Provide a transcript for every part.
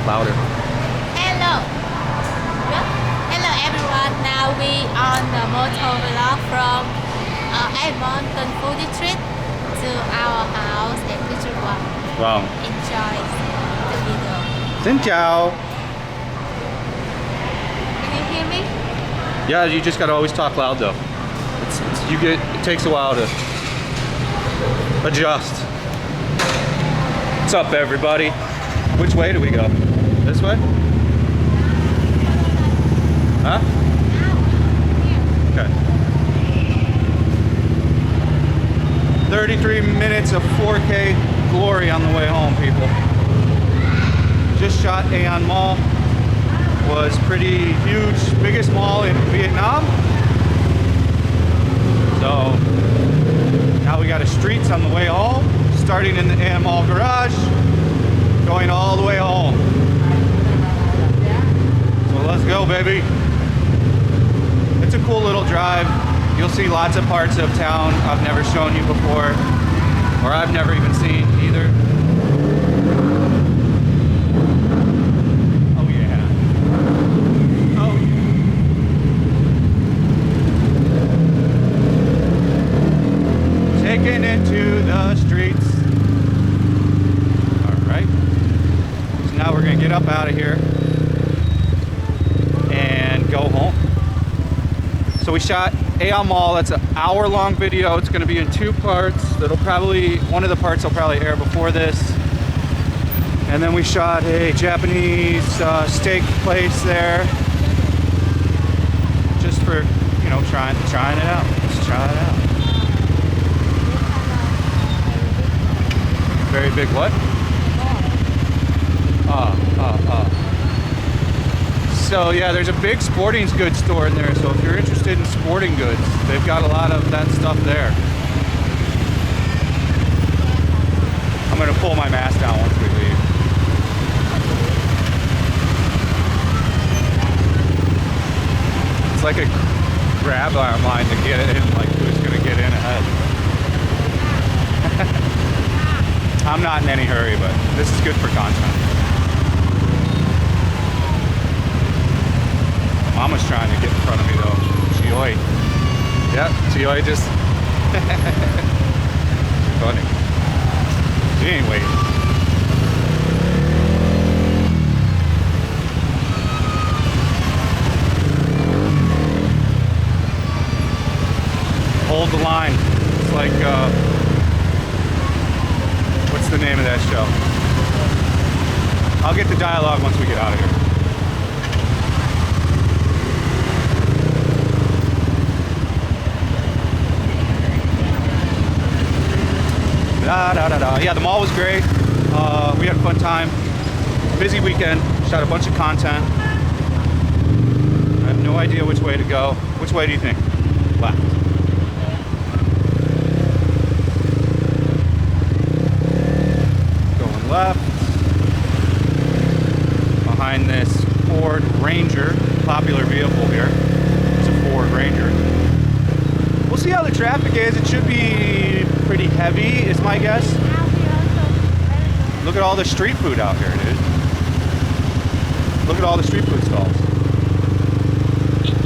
louder. Hello. Hello everyone. Now we on the MOTO vlog from Edmonton food trip to our house at Ethereum. Wow. Enjoy the video. Xin chào. Can you hear me? Yeah, you just gotta always talk loud though. It takes a while to adjust. What's up, everybody? Which way do we go? This way? Huh? Okay. 33 minutes of 4K glory on the way home, people. Just shot Aeon Mall. Was pretty huge, biggest mall in Vietnam. So now we got a streets on the way home, starting in the Aeon Mall garage, going all the way home. So let's go, baby. It's a cool little drive. You'll see lots of parts of town I've never shown you before, or I've never even seen either. Oh yeah. Oh yeah. Taking it to the streets. All right. So now we're gonna get up out of here and go home. So we shot Aeon Mall. That's an hour-long video. It's going to be in 2 parts. One of the parts will probably air before this. And then we shot a Japanese steak place there, just for, you know, trying it out. Let's try it out. Very big what? So yeah, there's a big sporting goods store in there, so if you're interested in sporting goods, they've got a lot of that stuff there. I'm gonna pull my mask down once we leave. It's like a grab line to get in, like who's gonna get in ahead. I'm not in any hurry, but this is good for content. Mama's trying to get in front of me though. Chioi. Yep, Chioi just funny. She ain't waiting. Hold the line. It's like what's the name of that show? I'll get the dialogue once we get out of here. Yeah, the mall was great. We had a fun time. Busy weekend. Shot a bunch of content. I have no idea which way to go. Which way do you think? Left. Going left. Behind this Ford Ranger, popular vehicle here. It's a Ford Ranger. We'll see how the traffic is. It should be pretty heavy, is my guess. Look at all the street food out here, dude. Look at all the street food stalls.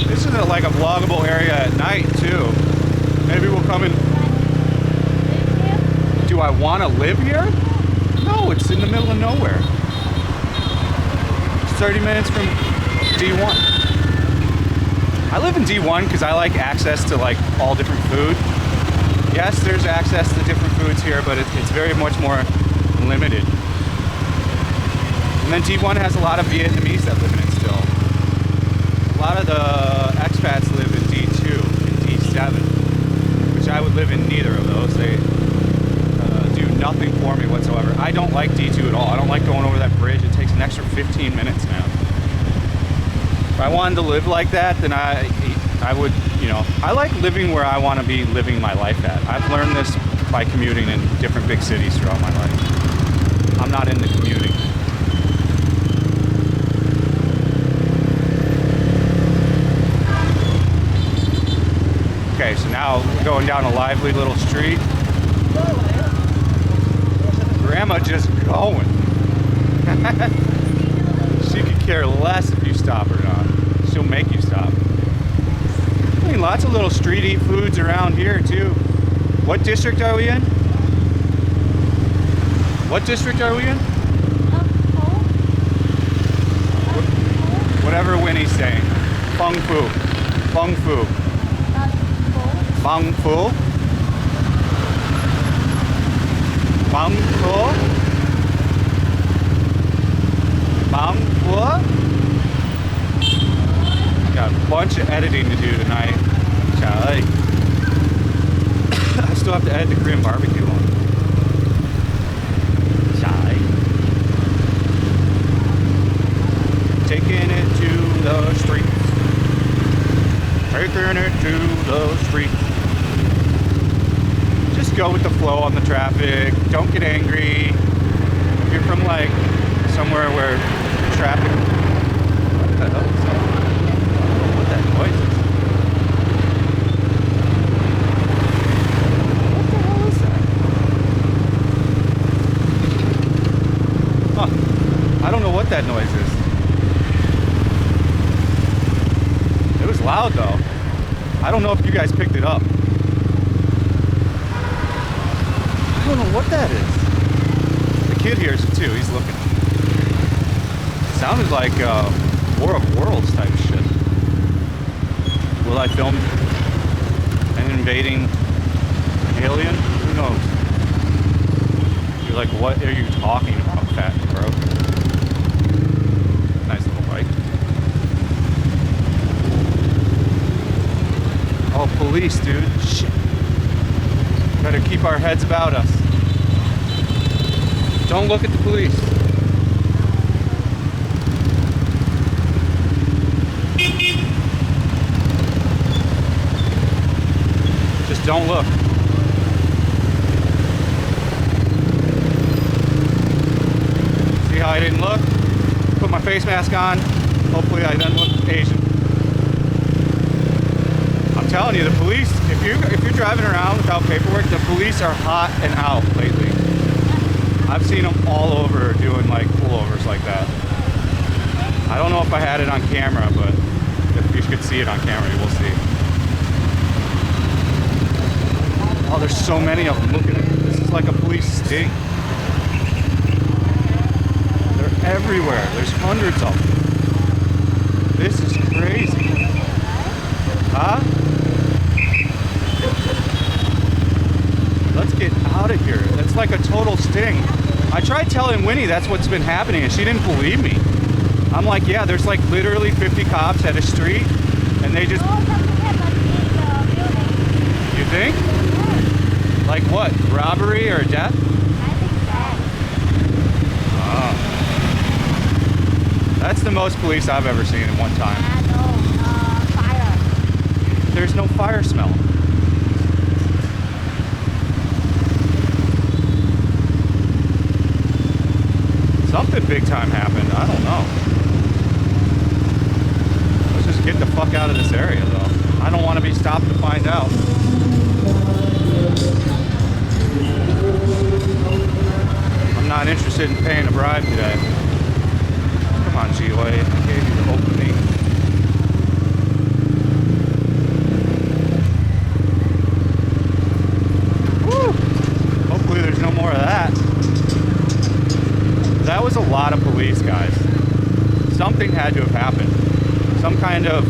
This is like a vloggable area at night, too. Maybe we'll come in. Do I want to live here? No, it's in the middle of nowhere. It's 30 minutes from D1. I live in D1 because I like access to like all different food. Yes, there's access to different foods here, but it's very much more limited. And then D1 has a lot of Vietnamese that live in it still. A lot of the expats live in D2 and D7, which I would live in neither of those. They do nothing for me whatsoever. I don't like D2 at all. I don't like going over that bridge. It takes an extra 15 minutes now. If I wanted to live like that, then I would, you know, I like living where I want to be living my life at. I've learned this by commuting in different big cities throughout my life. I'm not into commuting. Okay, so now we're going down a lively little street. Grandma just going. care less if you stop or not. She'll make you stop. I mean, lots of little street foods around here too. What district are we in? What district are we in? Whatever Winnie's saying. Fung Fu. Fung Fu. Fung Fu. Fung Fu. Fung Fu. Got a bunch of editing to do tonight. Charlie. I still have to edit the Korean barbecue one. Charlie. Taking it to the streets. Taking it to the streets. Just go with the flow on the traffic. Don't get angry. If you're from like somewhere where traffic. What the hell is that? What that noise is? What the hell is that? Huh. I don't know what that noise is. It was loud though. I don't know if you guys picked it up. I don't know what that is. The kid hears it too. He's looking. Sounded like War of Worlds type shit. Will I film an invading alien? Who knows? You're like, what are you talking about, fat bro? Nice little bike. Oh, police, dude. Shit. Better keep our heads about us. Don't look at the police. Just don't look. See how I didn't look? Put my face mask on. Hopefully I didn't look Asian. I'm telling you, the police, if you're driving around without paperwork, the police are hot and out lately. I've seen them all over doing like pullovers like that. I don't know if I had it on camera, but if you could see it on camera, you will see. Oh, there's so many of them. Look at it. This is like a police sting. They're everywhere. There's hundreds of them. This is crazy. Huh? Let's get out of here. That's like a total sting. I tried telling Winnie that's what's been happening and she didn't believe me. I'm like, yeah, there's like literally 50 cops at a street and they just... You think? Like what? Robbery or death? Oh. That's the most police I've ever seen in one time. Fire. There's no fire smell. Something big time happened. I don't know. Let's just get the fuck out of this area though. I don't want to be stopped to find out. I'm not interested in paying a bribe today. Come on, G-Way. I gave you the opening. Woo! Hopefully there's no more of that. That was a lot of police, guys. Something had to have happened. Some kind of...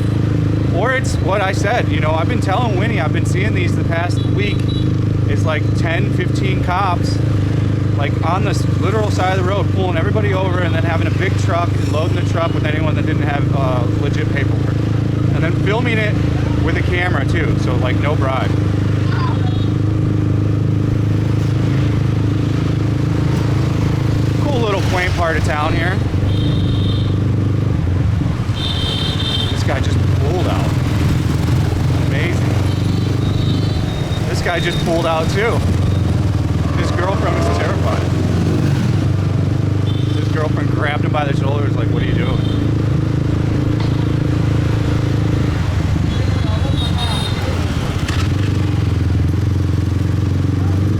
Or it's what I said, you know, I've been telling Winnie, I've been seeing these the past week. It's like 10, 15 cops, like on the literal side of the road, pulling everybody over and then having a big truck and loading the truck with anyone that didn't have legit paperwork. And then filming it with a camera too, so like no bribe. Cool little quaint part of town here. This guy just pulled out. Amazing. This guy just pulled out too. His girlfriend was terrified. His girlfriend grabbed him by the shoulders like, what are you doing?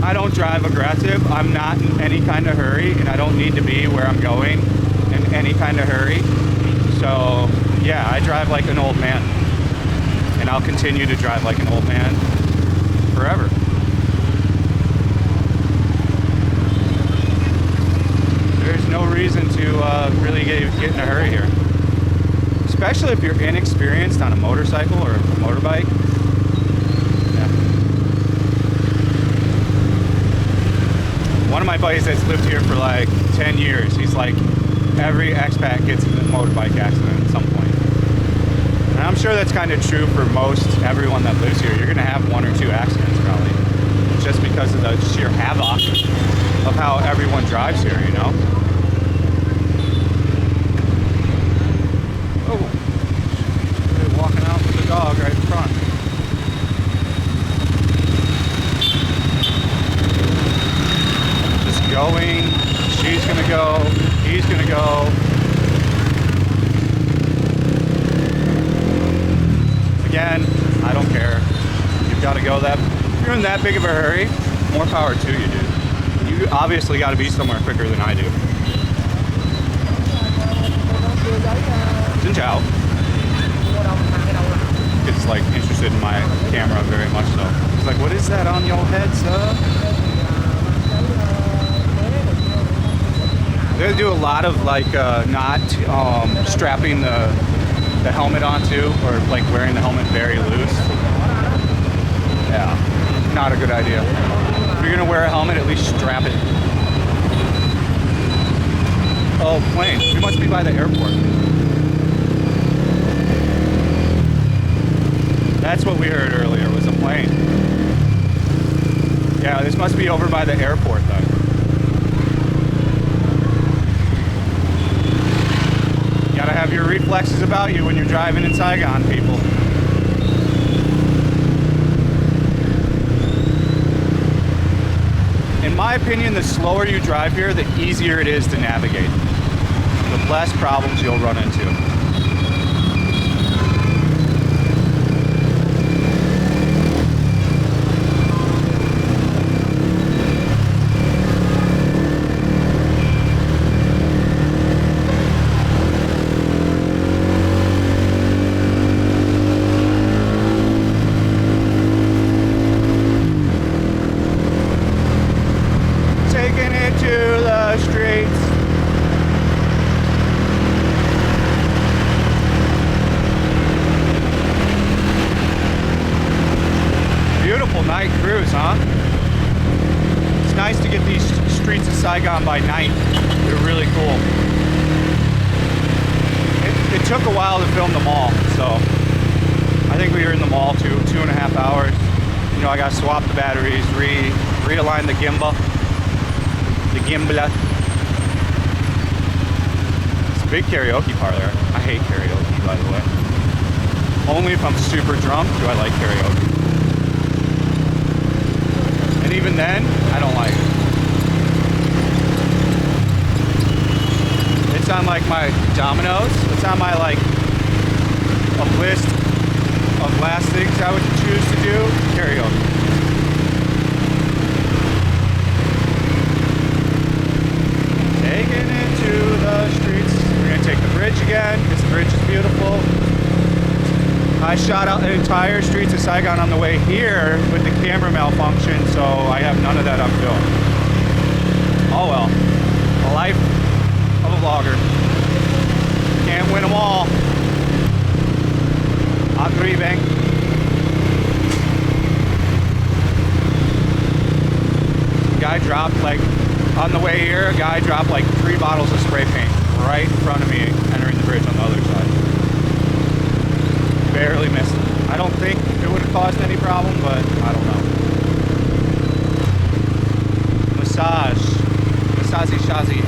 I don't drive aggressive. I'm not in any kind of hurry, and I don't need to be where I'm going in any kind of hurry. So yeah, I drive like an old man, and I'll continue to drive like an old man forever. There's no reason to really get in a hurry here, especially if you're inexperienced on a motorcycle or a motorbike. Yeah. One of my buddies that's lived here for like 10 years, he's like, every expat gets in a motorbike accident at some point. And I'm sure that's kind of true for most everyone that lives here. You're going to have one or two accidents probably, just because of the sheer havoc of how everyone drives here, you know? Oh, they're walking out with the dog right in front. Just going. She's gonna go. He's gonna go. Again, I don't care. You've got to go that. If you're in that big of a hurry, more power to you, dude. You obviously got to be somewhere quicker than I do. Xin chào. It's like interested in my camera very much so. He's like, what is that on your head, sir? They do a lot of like not strapping the helmet onto, or like wearing the helmet very loose. Yeah, not a good idea. If you're gonna wear a helmet, at least strap it. Oh, plane. We must be by the airport. That's what we heard earlier, was a plane. Yeah, this must be over by the airport then. You gotta have your reflexes about you when you're driving in Saigon, people. In my opinion, the slower you drive here, the easier it is to navigate. The less problems you'll run into. Taking it to the streets. Beautiful night cruise, huh? It's nice to get these streets of Saigon by night. They're really cool. It took a while to film the mall, so I think we were in the mall 2.5 hours. You know, I got to swap the batteries, realign the gimbal. It's a big karaoke parlor. I hate karaoke, by the way. Only if I'm super drunk do I like karaoke. And even then, I don't like it. It's on like my dominoes. It's on my like a list of last things I would choose to do. Karaoke. Taking it to the streets. We're gonna take the bridge again. This bridge is beautiful. I shot out the entire streets of Saigon on the way here with the camera malfunction, so I have none of that on film. Oh well. The life of a vlogger. Can't win them all. I'm grieving. Guy dropped like, on the way here, a guy dropped like 3 bottles of spray paint right in front of me entering the bridge on the other side. Barely missed it. I don't think it would have caused any problem, but I don't know. Massage. Massazi Shazi.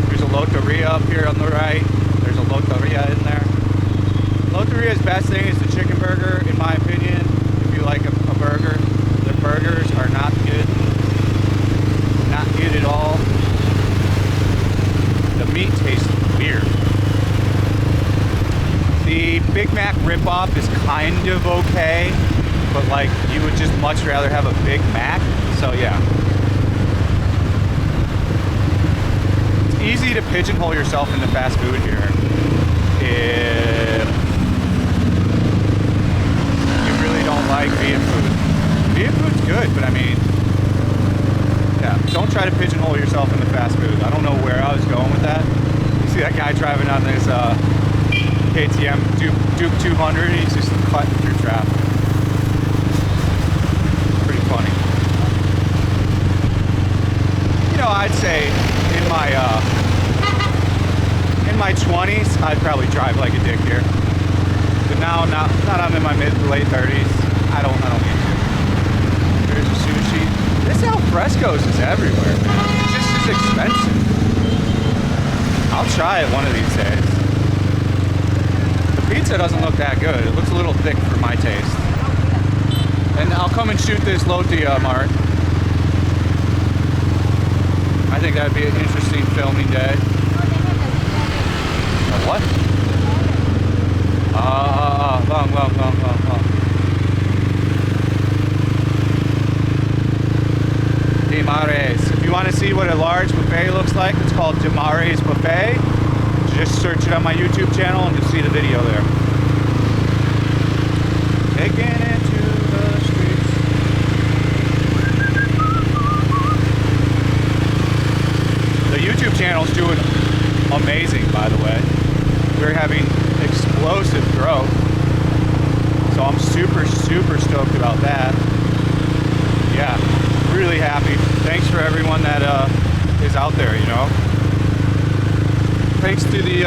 There's a loteria up here on the right. There's a loteria in there. Loteria's best thing is the chicken burger, in my opinion. If you like a burger, their burgers are not good. Not good at all. The meat tastes weird. The Big Mac ripoff is kind of okay, but like you would just much rather have a Big Mac. So yeah. It's easy to pigeonhole yourself into fast food here. if you really don't like vegan food. Vegan food's good, but I mean, yeah, don't try to pigeonhole yourself into fast food. I don't know where I was going with that. You see that guy driving on this KTM Duke 200? He's just cutting through traffic. Pretty funny. You know, I'd say in my 20s, I'd probably drive like a dick here. But now, not I'm in my mid to late 30s. I don't need to. There's a sushi. This al fresco's is everywhere, man. It's just as expensive. I'll try it one of these days. The pizza doesn't look that good. It looks a little thick for my taste. And I'll come and shoot this Lotia Mart. I think that'd be an interesting filming day. What? Long. Dimares. If you want to see what a large buffet looks like, it's called Dimares Buffet. Just search it on my YouTube channel and you'll see the video there. Taking it to the streets. The YouTube channel's doing amazing, by the way. We're having explosive growth, so I'm super stoked about that. Yeah, really happy. Thanks for everyone that is out there, you know. Thanks to the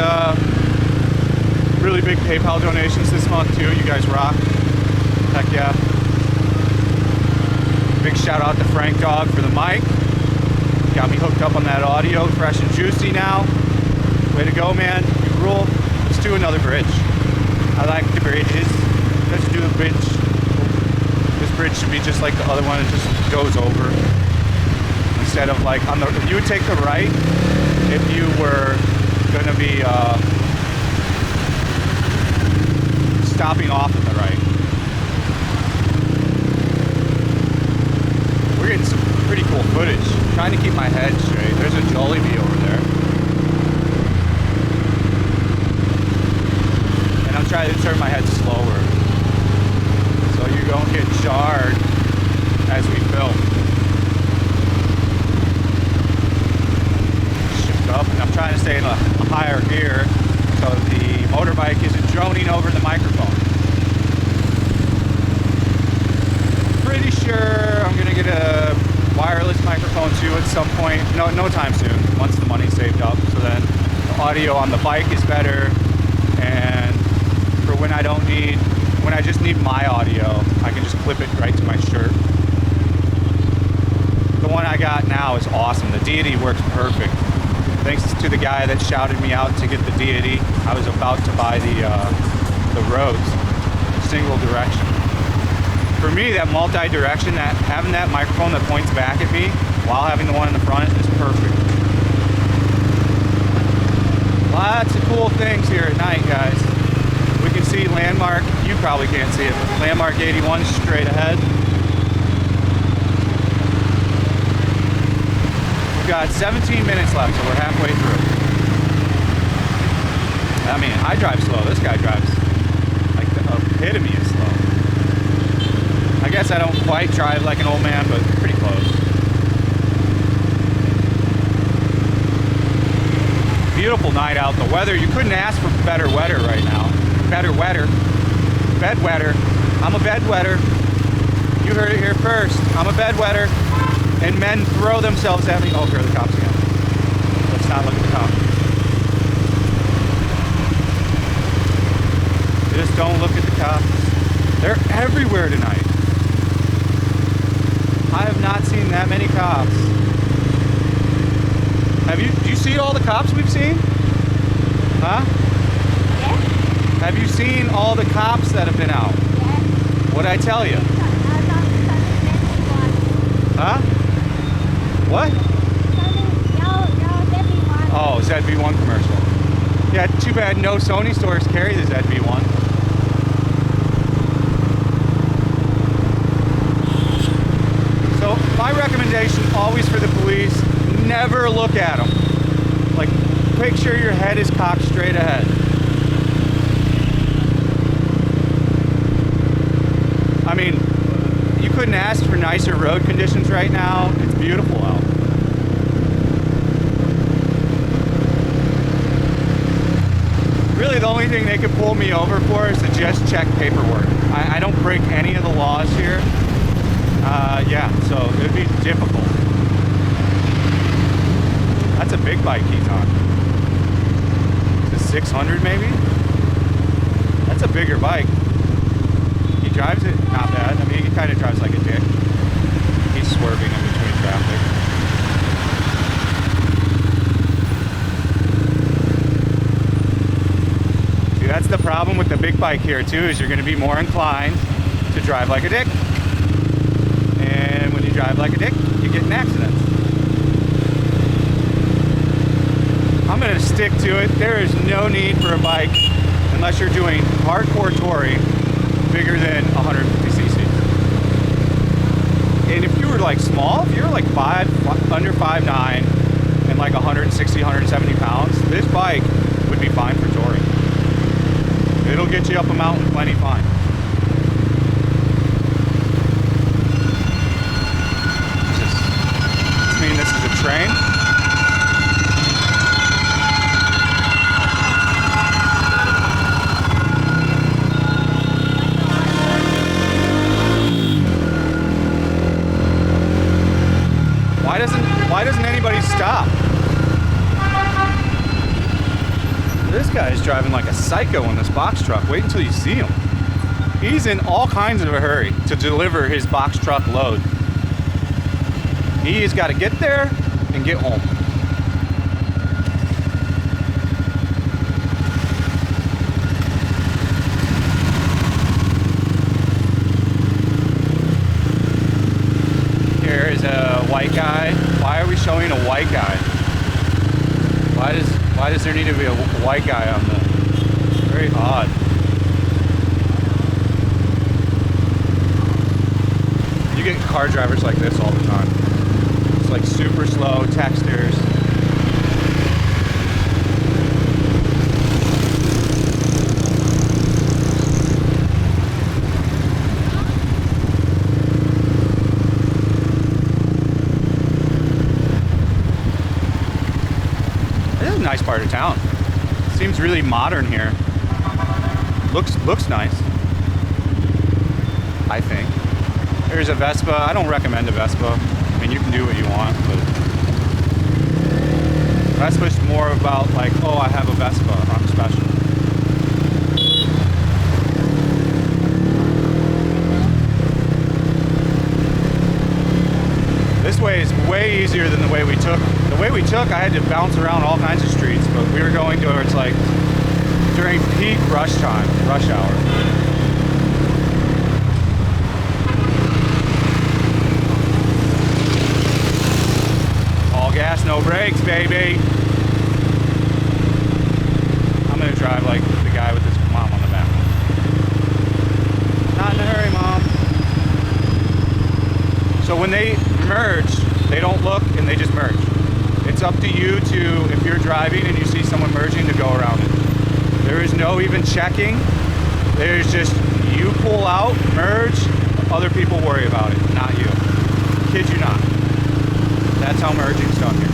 really big PayPal donations this month too. You guys rock. Heck yeah. Big shout out to Frank Dog for the mic. Got me hooked up on that audio, fresh and juicy now. Way to go, man. You rule. Let's do another bridge. I like the bridges. Let's do a bridge. This bridge should be just like the other one. It just goes over. Instead of like on the, you would take the right if you were going to be stopping off on the right. We're getting some pretty cool footage. I'm trying to keep my head straight. There's a Jollibee over there. Try to turn my head slower so you don't get jarred as we film. Shift up, and I'm trying to stay in a higher gear so the motorbike isn't droning over the microphone. Pretty sure I'm gonna get a wireless microphone too at some point. No time soon, once the money's saved up, so then the audio on the bike is better, and for when I just need my audio, I can just clip it right to my shirt. The one I got now is awesome. The Deity works perfect. Thanks to the guy that shouted me out to get the Deity. I was about to buy the Rhodes, single direction. For me, that multi-direction, having that microphone that points back at me while having the one in the front is perfect. Lots of cool things here at night, guys. We can see Landmark, you probably can't see it, but Landmark 81 straight ahead. We've got 17 minutes left, so we're halfway through. I mean, I drive slow. This guy drives like the epitome of slow. I guess I don't quite drive like an old man, but pretty close. Beautiful night out. The weather, you couldn't ask for better weather right now. Better wetter. Bedwetter. I'm a bedwetter. You heard it here first. I'm a bedwetter. And men throw themselves at me. Oh, here are the cops again. Let's not look at the cops. Just don't look at the cops. They're everywhere tonight. I have not seen that many cops. Do you see all the cops we've seen? Huh? Have you seen all the cops that have been out? Yes. What'd I tell you? Huh? What? Oh, ZV1 commercial. Yeah, too bad no Sony stores carry the ZV1. So my recommendation always for the police, never look at them. Like, make sure your head is cocked straight ahead. couldn't ask for nicer road conditions right now. It's beautiful out. Really, the only thing they could pull me over for is to just check paperwork. I don't break any of the laws here. Yeah, so it would be difficult. That's a big bike he's on. It's a 600 maybe? That's a bigger bike. He drives it not bad. I mean, he kind of drives like a dick. He's swerving in between traffic. See, that's the problem with the big bike here too, is you're going to be more inclined to drive like a dick. And when you drive like a dick, you get in accidents. I'm going to stick to it. There is no need for a bike unless you're doing hardcore touring bigger than 150 cc. And if you were like small, if you're like under 5'9" and like 160, 170 pounds, this bike would be fine for touring. It'll get you up a mountain plenty fine. Does this mean this is a train? Why doesn't anybody stop? This guy is driving like a psycho in this box truck. Wait until you see him. He's in all kinds of a hurry to deliver his box truck load. He's got to get there and get home. Here is a white guy. Why are we showing a white guy? Why does there need to be a white guy on the... Very odd. You get car drivers like this all the time. It's like super slow texters. Nice part of town. Seems really modern here. Looks nice, I think. There's a Vespa. I don't recommend a Vespa. I mean, you can do what you want, but Vespa's more about like, oh, I have a Vespa, I'm special. This way is way easier than the way we took. The way we took, I had to bounce around all kinds of streets, but we were going towards like during peak rush hour. All gas, no brakes, baby. I'm gonna drive like the guy with his mom on the back. Not in a hurry, Mom. So when they merge, they don't look and they just merge. It's up to you to, if you're driving and you see someone merging, to go around it. There is no even checking. There's just, you pull out, merge, other people worry about it, not you. Kid you not. That's how merging's done here.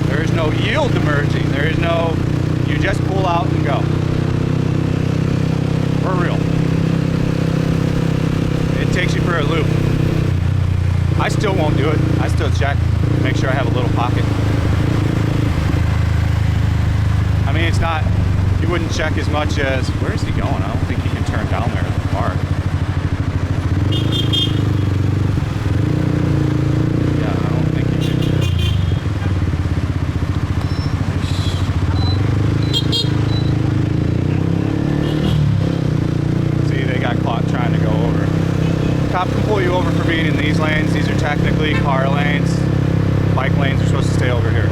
There is no yield to merging. There is no, you just pull out and go. For real. It takes you for a loop. I still won't do it. I still check, make sure I have a little pocket. I mean, it's not, you wouldn't check as much as, where is he going? I don't think he can turn down there in the park. Yeah, I don't think he can. See, they got caught trying to go over. Cop can pull you over for being in these lanes. These are technically car lanes. Bike lanes are supposed to stay over here.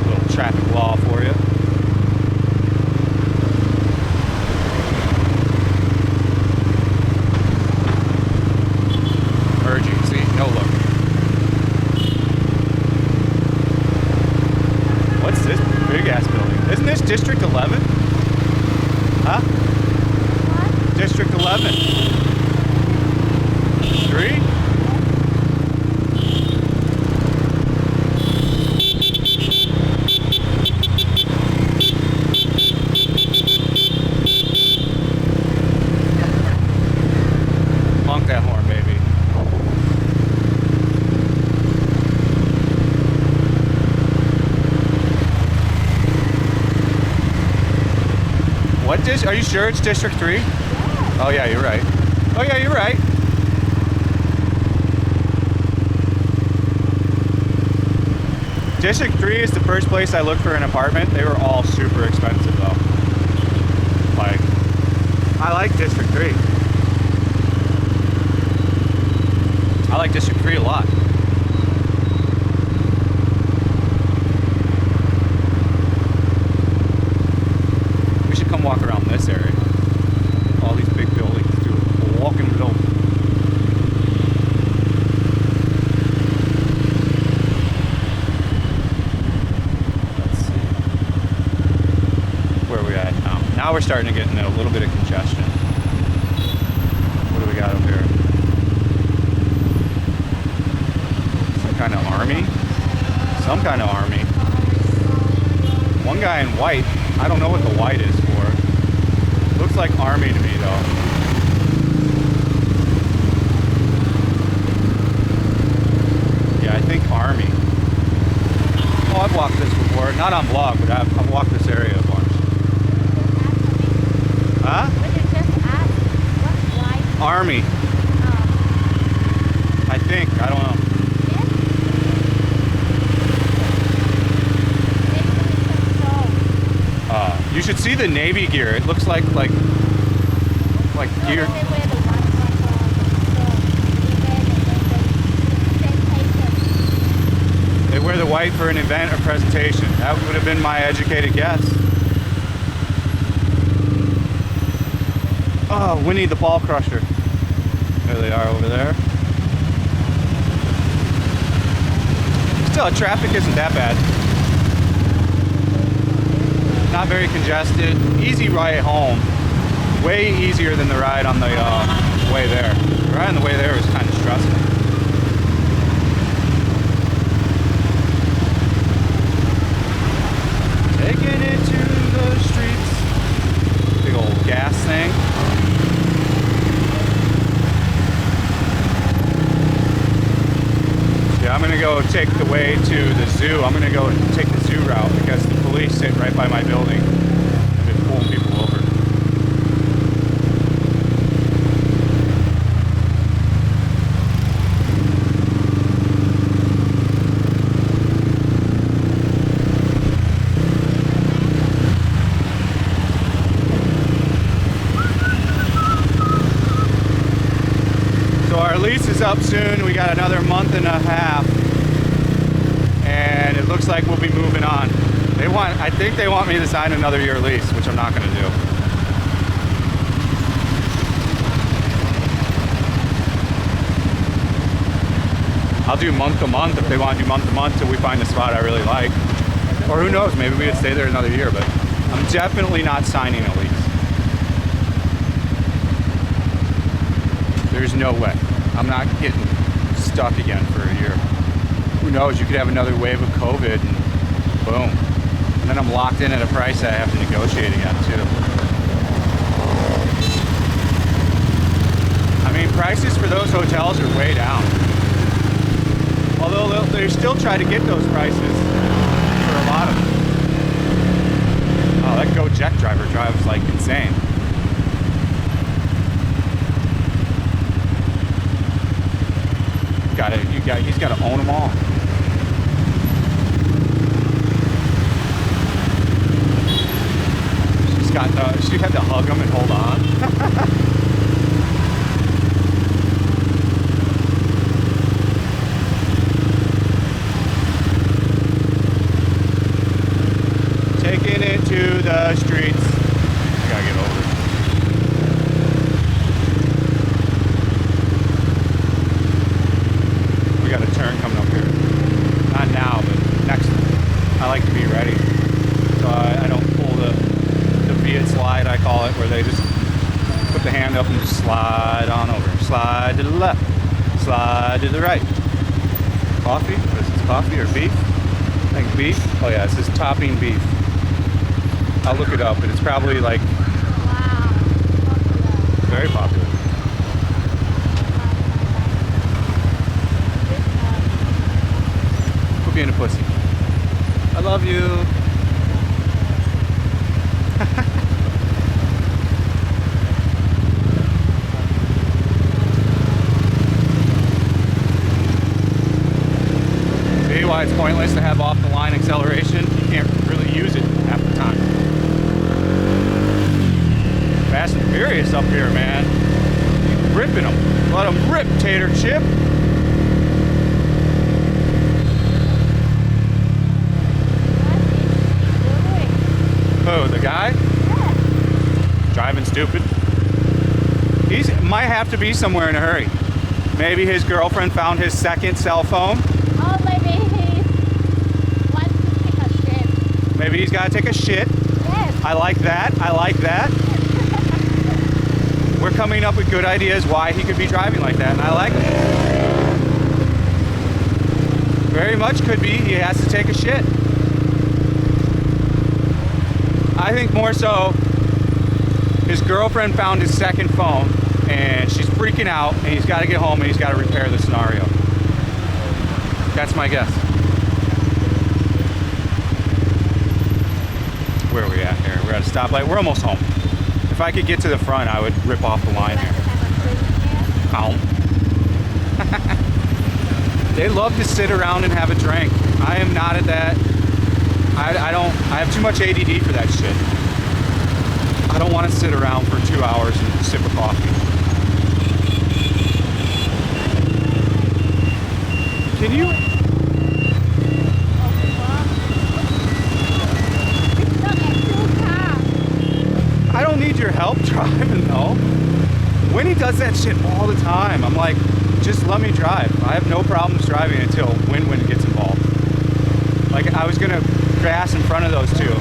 A little traffic law for you. Merging, see? No look. What's this big ass building? Isn't this District 11? Huh? District 11. 3? Honk that horn, baby. What are you sure it's District 3? Yeah. Oh yeah, you're right. Oh yeah, you're right. District 3 is the first place I looked for an apartment. They were all super expensive though. Like, I like District 3. I like District 3 a lot. We should come walk around this area. All these big buildings, do a walk in the middle. Let's see. Where are we at now? Now we're starting to get in a little bit of congestion. What do we got up here? Some kind of army? Some kind of army. One guy in white. I don't know what the white is for. Looks like army to me though. Yeah, I think army. Oh, I've walked this before. Not on vlog, but I've walked this area a bunch. Huh? Army. I think. I don't know. You should see the Navy gear. It looks like gear. They wear the white for an event or presentation. That would have been my educated guess. Oh, Winnie the Ball Crusher. There they are over there. Still, traffic isn't that bad. Not very congested. Easy ride home. Way easier than the ride on the way there. The ride on the way there was kind of stressful. Taking it to the streets. Big old gas thing. Yeah, I'm gonna go take the way to the zoo. I'm gonna go take the zoo route because the police sit right by my building. I've been pulling people over. So our lease is up soon. We got another month and a half. And it looks like we'll be moving on. I think they want me to sign another year lease, which I'm not going to do. I'll do month to month if they want to do month to month till we find a spot I really like. Or who knows, maybe we could stay there another year, but I'm definitely not signing a lease. There's no way. I'm not getting stuck again for a year. Who knows, you could have another wave of COVID and boom. And then I'm locked in at a price that I have to negotiate again too. I mean, prices for those hotels are way down. Although they still try to get those prices for a lot of them. Oh, that Go Jet driver drives like insane. He's got to own them all. She had to hug him and hold on. Taking it to the streets. I gotta get over it. We got a turn coming up here. Not now, but next. I like to be ready. So I don't pull the Viet slide, I call it, where they just put the hand up and just slide on over. Slide to the left. Slide to the right. Coffee? What is this, coffee or beef? I think beef. Oh yeah, this is topping beef. I'll look it up, but it's probably like Wow. very popular. Quit being a pussy. I love you. See why it's pointless to have off the line acceleration? You can't really use it half the time. Fast and Furious up here, man. Ripping them. Let them rip, tater chip. Oh, the guy? Driving stupid. He might have to be somewhere in a hurry. Maybe his girlfriend found his second cell phone. Oh, maybe he wants to take a shit. Maybe he's got to take a shit. Yes. I like that. I like that. We're coming up with good ideas why he could be driving like that, and I like it. Very much could be he has to take a shit. I think more so his girlfriend found his second phone and she's freaking out and he's got to get home and he's got to repair the scenario. That's my guess. Where are we at here? We're at a stoplight. We're almost home. If I could get to the front, I would rip off the line here. Home. They love to sit around and have a drink. I am not at that. I have too much ADD for that shit. I don't want to sit around for 2 hours and sip a coffee. Can you? I don't need your help driving though. Winnie does that shit all the time. I'm like, just let me drive. I have no problems driving until Win gets involved. Like I was gonna pass in front of those two.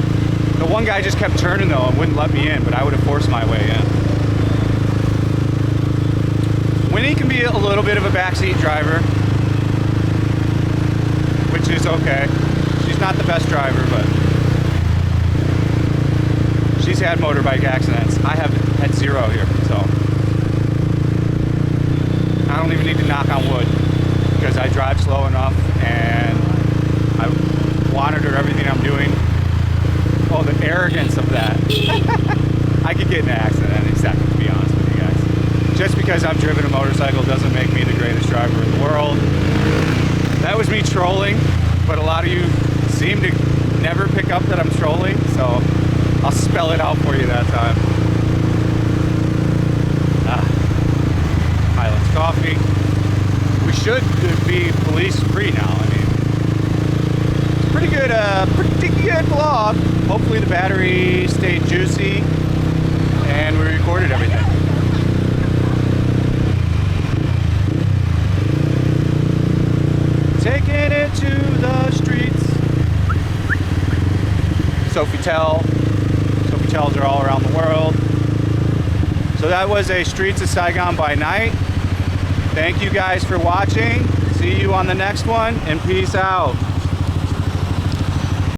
The one guy just kept turning though and wouldn't let me in, but I would have forced my way in. Winnie can be a little bit of a backseat driver, which is okay. She's not the best driver, but she's had motorbike accidents. I have had zero here, so I don't even need to knock on wood because I drive slow enough and I monitor everything I'm doing. Oh, the arrogance of that. I could get in an accident any second, to be honest with you guys. Just because I've driven a motorcycle doesn't make me the greatest driver in the world. That was me trolling, but a lot of you seem to never pick up that I'm trolling, so I'll spell it out for you that time. Highlands Coffee. We should be police free now. I mean, pretty good vlog. Hopefully the battery stayed juicy and we recorded everything. Taking it to the streets. Sofitels are all around the world. So that was a Streets of Saigon by night. Thank you guys for watching. See you on the next one and peace out.